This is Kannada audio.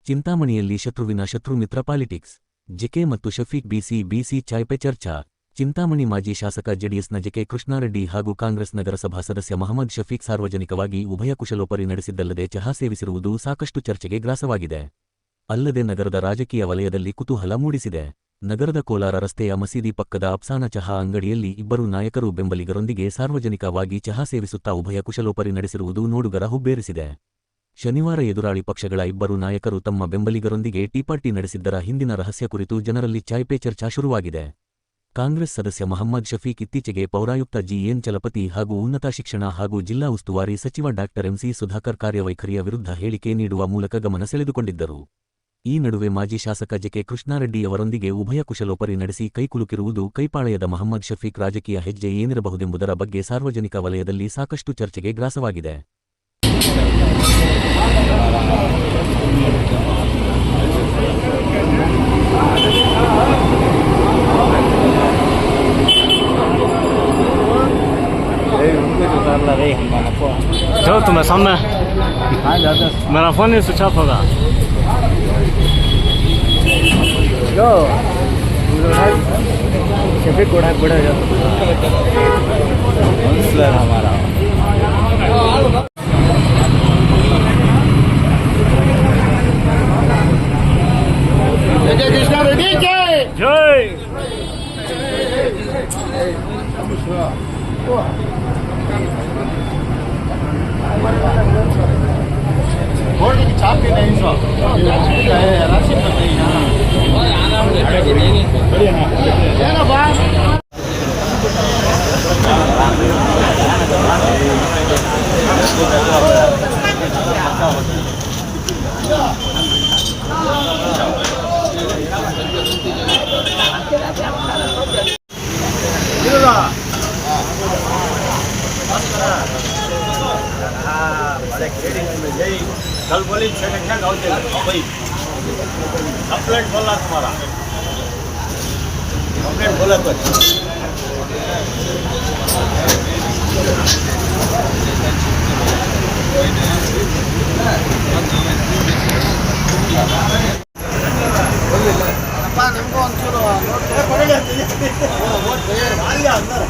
ಚಿಂತಾಮಣಿಯಲ್ಲಿ ಶತ್ರುವಿನ ಶತ್ರು ಮಿತ್ರ ಪಾಲಿಟಿಕ್ಸ್. ಜೆಕೆ ಮತ್ತು ಶಫೀಕ್ ಬಿಸಿ ಚಾಯ್ಪೆ ಚರ್ಚಾ. ಚಿಂತಾಮಣಿ ಮಾಜಿ ಶಾಸಕ ಜೆಡಿಎಸ್ನ ಜೆಕೆ ಕೃಷ್ಣಾರೆಡ್ಡಿ ಹಾಗೂ ಕಾಂಗ್ರೆಸ್ ನಗರಸಭಾ ಸದಸ್ಯ ಮಹಮ್ಮದ್ ಶಫೀಕ್ ಸಾರ್ವಜನಿಕವಾಗಿ ಉಭಯ ಕುಶಲೋಪರಿ ನಡೆಸಿದ್ದಲ್ಲದೆ ಚಹಾ ಸೇವಿಸಿರುವುದು ಸಾಕಷ್ಟು ಚರ್ಚೆಗೆ ಗ್ರಾಸವಾಗಿದೆ. ಅಲ್ಲದೆ ನಗರದ ರಾಜಕೀಯ ವಲಯದಲ್ಲಿ ಕುತೂಹಲ ಮೂಡಿಸಿದೆ. ನಗರದ ಕೋಲಾರ ರಸ್ತೆಯ ಮಸೀದಿ ಪಕ್ಕದ ಅಫ್ಸಾನ ಚಹಾ ಅಂಗಡಿಯಲ್ಲಿ ಇಬ್ಬರು ನಾಯಕರು ಬೆಂಬಲಿಗರೊಂದಿಗೆ ಸಾರ್ವಜನಿಕವಾಗಿ ಚಹಾ ಸೇವಿಸುತ್ತಾ ಉಭಯ ಕುಶಲೋಪರಿ ನಡೆಸಿರುವುದು ನೋಡುಗರ ಹುಬ್ಬೇರಿಸಿದೆ. ಶನಿವಾರ ಎದುರಾಳಿ ಪಕ್ಷಗಳ ಇಬ್ಬರು ನಾಯಕರು ತಮ್ಮ ಬೆಂಬಲಿಗರೊಂದಿಗೆ ಟೀಪಾರ್ಟಿ ನಡೆಸಿದ್ದರ ಹಿಂದಿನ ರಹಸ್ಯ ಕುರಿತು ಜನರಲ್ಲಿ ಚಾಯ್ಪೆ ಚರ್ಚಾ ಶುರುವಾಗಿದೆ. ಕಾಂಗ್ರೆಸ್ ಸದಸ್ಯ ಮಹಮ್ಮದ್ ಶಫೀಕ್ ಇತ್ತೀಚೆಗೆ ಪೌರಾಯುಕ್ತ ಜಿಎನ್ ಚಲಪತಿ ಹಾಗೂ ಉನ್ನತ ಶಿಕ್ಷಣ ಹಾಗೂ ಜಿಲ್ಲಾ ಉಸ್ತುವಾರಿ ಸಚಿವ ಡಾ ಎಂಸಿ ಸುಧಾಕರ್ ಕಾರ್ಯವೈಖರಿಯ ವಿರುದ್ಧ ಹೇಳಿಕೆ ನೀಡುವ ಮೂಲಕ ಗಮನ ಸೆಳೆದುಕೊಂಡಿದ್ದರು. ಈ ನಡುವೆ ಮಾಜಿ ಶಾಸಕ ಜೆಕೆ ಕೃಷ್ಣಾರೆಡ್ಡಿಯವರೊಂದಿಗೆ ಉಭಯ ಕುಶಲೋಪರಿ ನಡೆಸಿ ಕೈಕುಲುಕಿರುವುದು ಕೈಪಾಳೆಯದ ಮಹಮ್ಮದ್ ಶಫೀಕ್ ರಾಜಕೀಯ ಹೆಜ್ಜೆ ಏನಿರಬಹುದೆಂಬುದರ ಬಗ್ಗೆ ಸಾರ್ವಜನಿಕ ವಲಯದಲ್ಲಿ ಸಾಕಷ್ಟು ಚರ್ಚೆಗೆ ಗ್ರಾಸವಾಗಿದೆ. जाओ तुम्हें सामने मेरा फोन ही स्विच ऑफ होगा. जो शफीक कोड़ा कोड़ा जो हमारा कृष्णारेड्डी जय जय. चापी नहीं सो राशि कल बोली क्या गाँव भाई कंप्लेंट बोला तुम्हारा कंप्लेंट बोला तो ನಿಮ್ಗೂ ಒಂಚೂರು अंदर